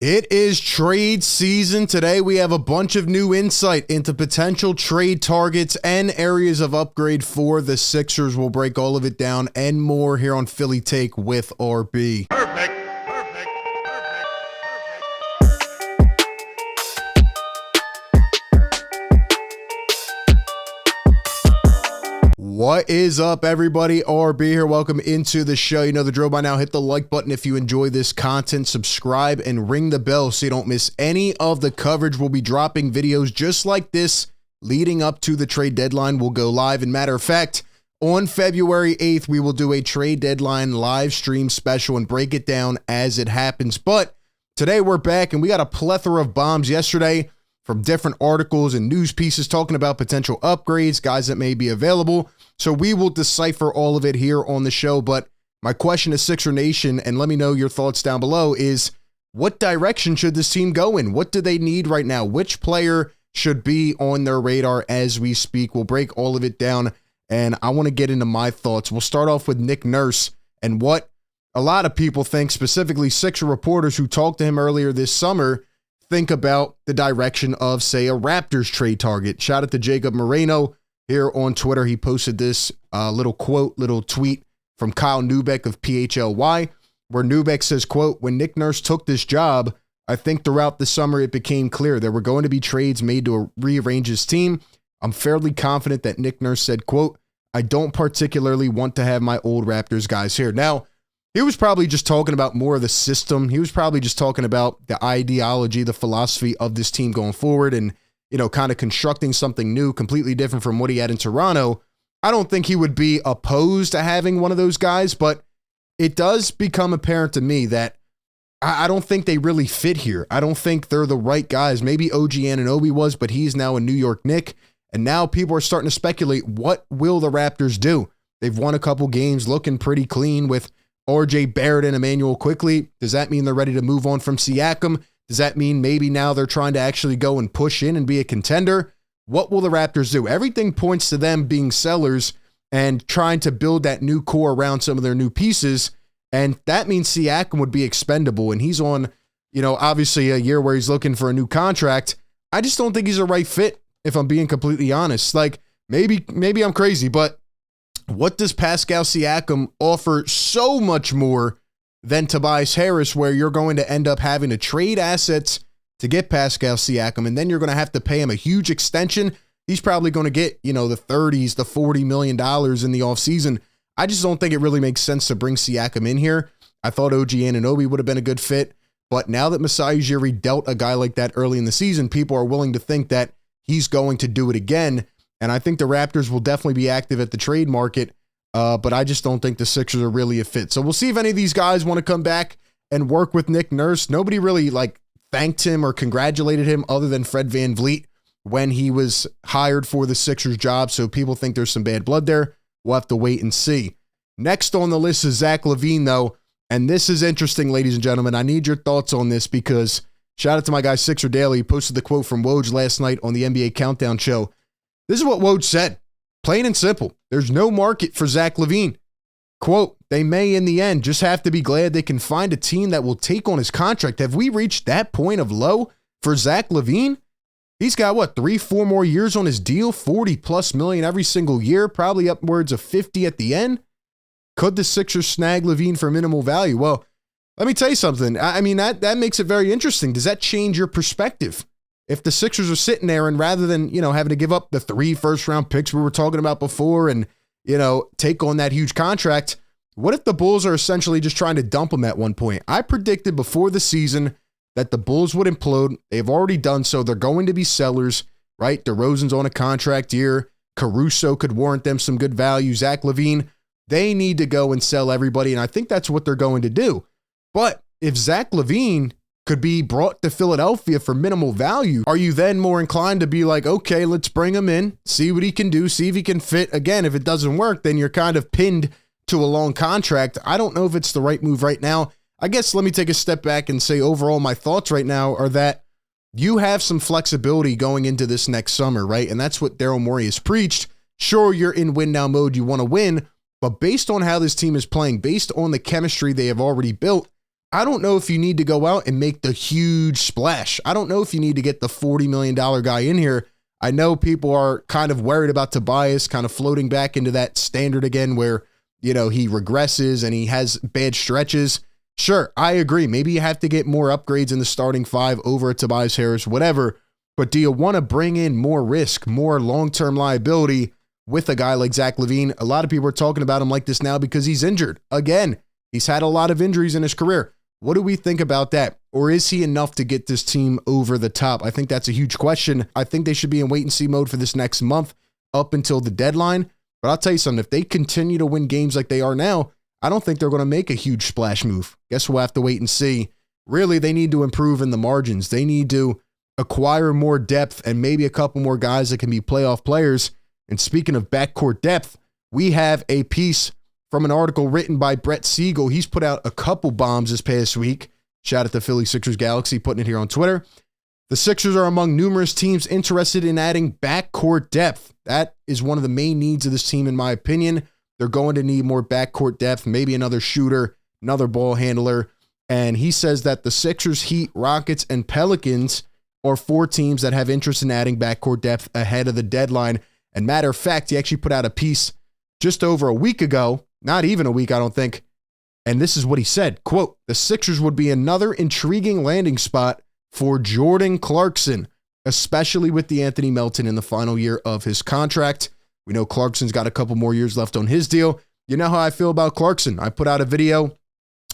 It is trade season. Today we have a bunch of new insight into potential trade targets and areas of upgrade for the Sixers. We'll break all of it down and more here on Philly Take with RB. Perfect. What is up, everybody? RB here. Welcome into the show. You know the drill by now. Hit the like button if you enjoy this content. Subscribe and ring the bell so you don't miss any of the coverage. We'll be dropping videos just like this leading up to the trade deadline. We'll go live. And matter of fact, on February 8th, we will do a trade deadline live stream special and break it down as it happens. But today we're back and we got a plethora of bombs yesterday from different articles and news pieces talking about potential upgrades, guys that may be available. So we will decipher all of it here on the show. But my question to Sixer Nation, and let me know your thoughts down below, is what direction should this team go in? What do they need right now? Which player should be on their radar as we speak? We'll break all of it down, and I want to get into my thoughts. We'll start off with Nick Nurse and what a lot of people think, specifically Sixer reporters who talked to him earlier this summer, think about the direction of, say, a Raptors trade target. Shout out to Jacob Moreno here on Twitter. He posted this little tweet from Kyle Neubeck of PHLY, where Neubeck says, quote, "When Nick Nurse took this job, I think throughout the summer it became clear there were going to be trades made to rearrange his team. I'm fairly confident that Nick Nurse said, quote, I don't particularly want to have my old Raptors guys here." Now, he was probably just talking about more of the system. He was probably just talking about the ideology, the philosophy of this team going forward and, you know, kind of constructing something new, completely different from what he had in Toronto. I don't think he would be opposed to having one of those guys, but it does become apparent to me that I don't think they really fit here. I don't think they're the right guys. Maybe OG Anunoby was, but he's now a New York Knick. And now people are starting to speculate, what will the Raptors do? They've won a couple games looking pretty clean with RJ Barrett and Emmanuel Quickly. Does that mean they're ready to move on from Siakam? Does that mean maybe now they're trying to actually go and push in and be a contender? What will the Raptors do? Everything points to them being sellers and trying to build that new core around some of their new pieces. And that means Siakam would be expendable. And he's on, you know, obviously a year where he's looking for a new contract. I just don't think he's a right fit, if I'm being completely honest. Like, maybe I'm crazy, but what does Pascal Siakam offer so much more than Tobias Harris, where you're going to end up having to trade assets to get Pascal Siakam, and then you're going to have to pay him a huge extension? He's probably going to get, you know, the 30s, the $40 million in the offseason. I just don't think it really makes sense to bring Siakam in here. I thought OG Anunoby would have been a good fit, but now that Masai Ujiri dealt a guy like that early in the season, people are willing to think that he's going to do it again. And I think the Raptors will definitely be active at the trade market, but I just don't think the Sixers are really a fit. So we'll see if any of these guys want to come back and work with Nick Nurse. Nobody really thanked him or congratulated him other than Fred VanVleet when he was hired for the Sixers job. So people think there's some bad blood there. We'll have to wait and see. Next on the list is Zach LaVine, though. And this is interesting, ladies and gentlemen. I need your thoughts on this because shout out to my guy Sixer Daily. He posted the quote from Woj last night on the NBA Countdown show. This is what Woj said, plain and simple. There's no market for Zach LaVine. Quote, "They may in the end just have to be glad they can find a team that will take on his contract." Have we reached that point of low for Zach LaVine? He's got, 3-4 more years on his deal, 40+ million every single year, probably upwards of 50 at the end. Could the Sixers snag LaVine for minimal value? Well, let me tell you something. I mean, that makes it very interesting. Does that change your perspective? If the Sixers are sitting there and rather than, you know, having to give up the 3 first-round picks we were talking about before and, you know, take on that huge contract, what if the Bulls are essentially just trying to dump him at one point? I predicted before the season that the Bulls would implode. They've already done so. They're going to be sellers, right? DeRozan's on a contract year. Caruso could warrant them some good value. Zach LaVine, they need to go and sell everybody, and I think that's what they're going to do. But if Zach LaVine could be brought to Philadelphia for minimal value, are you then more inclined to be like, okay, let's bring him in, see what he can do, see if he can fit? Again, if it doesn't work, then you're kind of pinned to a long contract. I don't know if it's the right move right now. I guess let me take a step back and say overall my thoughts right now are that you have some flexibility going into this next summer, right? And that's what Daryl Morey has preached. Sure, you're in win now mode, you want to win, but based on how this team is playing, based on the chemistry they have already built, I don't know if you need to go out and make the huge splash. I don't know if you need to get the $40 million guy in here. I know people are kind of worried about Tobias kind of floating back into that standard again where, he regresses and he has bad stretches. Sure, I agree. Maybe you have to get more upgrades in the starting five over at Tobias Harris, whatever. But do you want to bring in more risk, more long-term liability with a guy like Zach LaVine? A lot of people are talking about him like this now because he's injured. Again, he's had a lot of injuries in his career. What do we think about that? Or is he enough to get this team over the top? I think that's a huge question. I think they should be in wait-and-see mode for this next month up until the deadline. But I'll tell you something, if they continue to win games like they are now, I don't think they're going to make a huge splash move. Guess we'll have to wait and see. Really, they need to improve in the margins. They need to acquire more depth and maybe a couple more guys that can be playoff players. And speaking of backcourt depth, we have a piece from an article written by Brett Siegel. He's put out a couple bombs this past week. Shout out to Philly Sixers Galaxy putting it here on Twitter. The Sixers are among numerous teams interested in adding backcourt depth. That is one of the main needs of this team, in my opinion. They're going to need more backcourt depth, maybe another shooter, another ball handler. And he says that the Sixers, Heat, Rockets, and Pelicans are 4 teams that have interest in adding backcourt depth ahead of the deadline. And matter of fact, he actually put out a piece just over a week ago, not even a week, I don't think. And this is what he said, quote, "The Sixers would be another intriguing landing spot for Jordan Clarkson, especially with the Anthony Melton in the final year of his contract." We know Clarkson's got a couple more years left on his deal. You know how I feel about Clarkson. I put out a video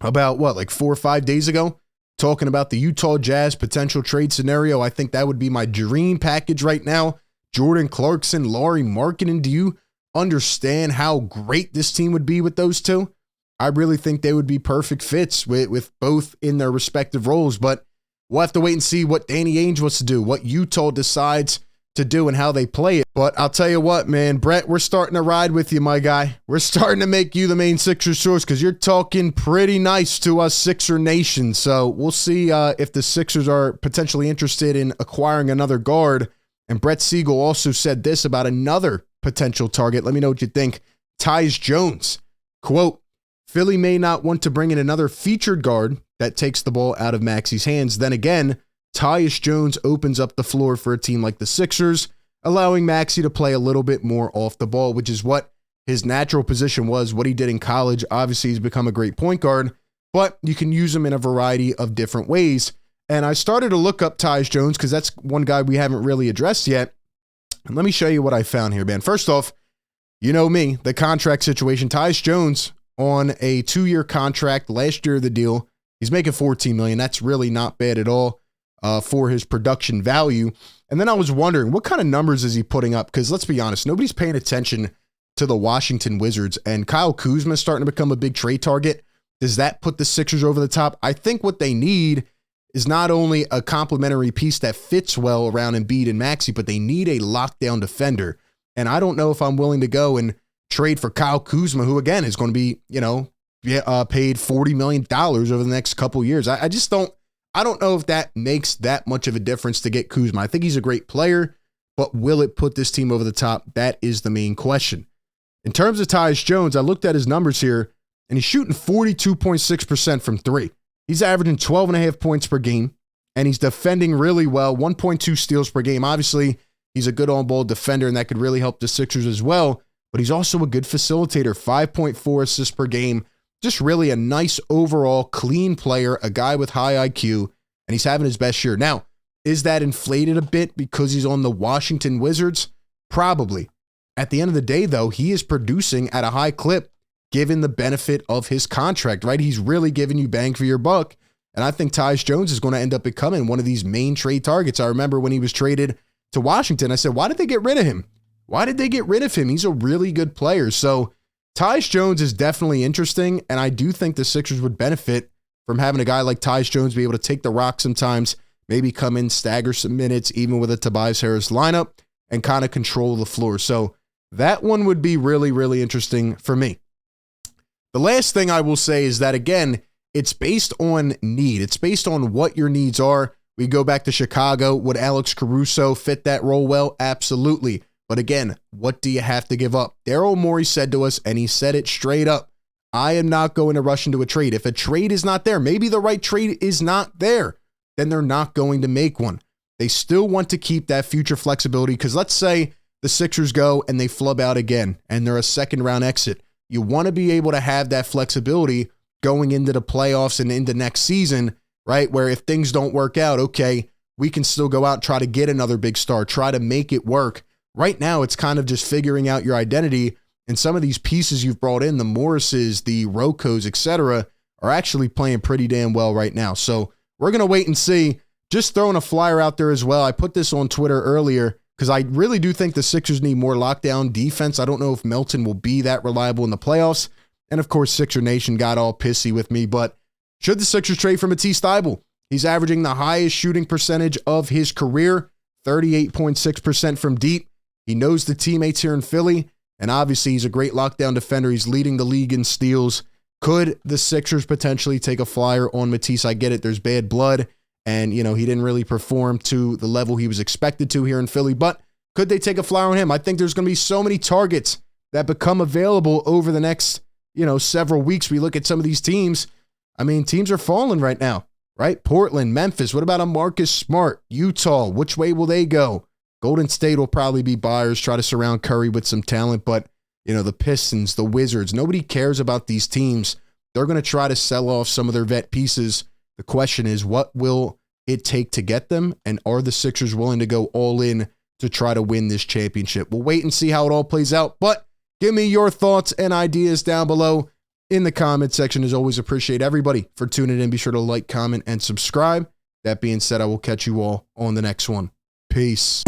about, like 4 or 5 days ago, talking about the Utah Jazz potential trade scenario. I think that would be my dream package right now. Jordan Clarkson, Lauri Markkanen. Do you understand how great this team would be with those two? I really think they would be perfect fits with both in their respective roles, but we'll have to wait and see what Danny Ainge wants to do, what Utah decides to do and how they play it. But I'll tell you what, man, Brett, we're starting to ride with you, my guy. We're starting to make you the main Sixers source because you're talking pretty nice to us Sixer Nation. So we'll see if the Sixers are potentially interested in acquiring another guard. And Brett Siegel also said this about another potential target. Let me know what you think. Tyus Jones, quote, "Philly may not want to bring in another featured guard that takes the ball out of Maxi's hands. Then again, Tyus Jones opens up the floor for a team like the Sixers, allowing Maxey to play a little bit more off the ball," which is what his natural position was, what he did in college. Obviously, he's become a great point guard, but you can use him in a variety of different ways. And I started to look up Tyus Jones because that's one guy we haven't really addressed yet. And let me show you what I found here, man. First off, you know me, the contract situation. Tyus Jones on a 2-year contract, last year of the deal, he's making $14 million. That's really not bad at all for his production value. And then I was wondering, what kind of numbers is he putting up? Because let's be honest, nobody's paying attention to the Washington Wizards. And Kyle Kuzma is starting to become a big trade target. Does that put the Sixers over the top? I think what they need is not only a complementary piece that fits well around Embiid and Maxey, but they need a lockdown defender. And I don't know if I'm willing to go and trade for Kyle Kuzma, who again is going to be, paid $40 million over the next couple years. I just don't know if that makes that much of a difference to get Kuzma. I think he's a great player, but will it put this team over the top? That is the main question. In terms of Tyus Jones, I looked at his numbers here, and he's shooting 42.6% from 3. He's averaging 12.5 points per game, and he's defending really well, 1.2 steals per game. Obviously, he's a good on-ball defender, and that could really help the Sixers as well, but he's also a good facilitator, 5.4 assists per game. Just really a nice overall clean player, a guy with high IQ, and he's having his best year. Now, is that inflated a bit because he's on the Washington Wizards? Probably. At the end of the day, though, he is producing at a high clip given the benefit of his contract, right? He's really giving you bang for your buck, and I think Tyus Jones is going to end up becoming one of these main trade targets. I remember when he was traded to Washington, I said, why did they get rid of him? Why did they get rid of him? He's a really good player. So Tyus Jones is definitely interesting, and I do think the Sixers would benefit from having a guy like Tyus Jones be able to take the rock sometimes, maybe come in, stagger some minutes, even with a Tobias Harris lineup, and kind of control the floor. So that one would be really, really interesting for me. The last thing I will say is that, again, it's based on need. It's based on what your needs are. We go back to Chicago. Would Alex Caruso fit that role well? Absolutely. But again, what do you have to give up? Daryl Morey said to us, and he said it straight up, I am not going to rush into a trade. If a trade is not there, maybe the right trade is not there, then they're not going to make one. They still want to keep that future flexibility because let's say the Sixers go and they flub out again and they're a second round exit. You want to be able to have that flexibility going into the playoffs and into next season, right? Where if things don't work out, okay, we can still go out, try to get another big star, try to make it work. Right now, it's kind of just figuring out your identity. And some of these pieces you've brought in, the Morrises, the Rocos, etc., are actually playing pretty damn well right now. So we're going to wait and see. Just throwing a flyer out there as well. I put this on Twitter earlier because I really do think the Sixers need more lockdown defense. I don't know if Melton will be that reliable in the playoffs. And of course, Sixer Nation got all pissy with me. But should the Sixers trade for Matisse Thybulle? He's averaging the highest shooting percentage of his career, 38.6% from deep. He knows the teammates here in Philly. And obviously, he's a great lockdown defender. He's leading the league in steals. Could the Sixers potentially take a flyer on Matisse? I get it. There's bad blood. And, you know, he didn't really perform to the level he was expected to here in Philly. But could they take a flyer on him? I think there's going to be so many targets that become available over the next, several weeks. We look at some of these teams. I mean, teams are falling right now, right? Portland, Memphis. What about a Marcus Smart? Utah. Which way will they go? Golden State will probably be buyers, try to surround Curry with some talent. But, the Pistons, the Wizards, nobody cares about these teams. They're going to try to sell off some of their vet pieces. The question is, what will it take to get them? And are the Sixers willing to go all in to try to win this championship? We'll wait and see how it all plays out. But give me your thoughts and ideas down below in the comment section. As always, appreciate everybody for tuning in. Be sure to like, comment, and subscribe. That being said, I will catch you all on the next one. Peace.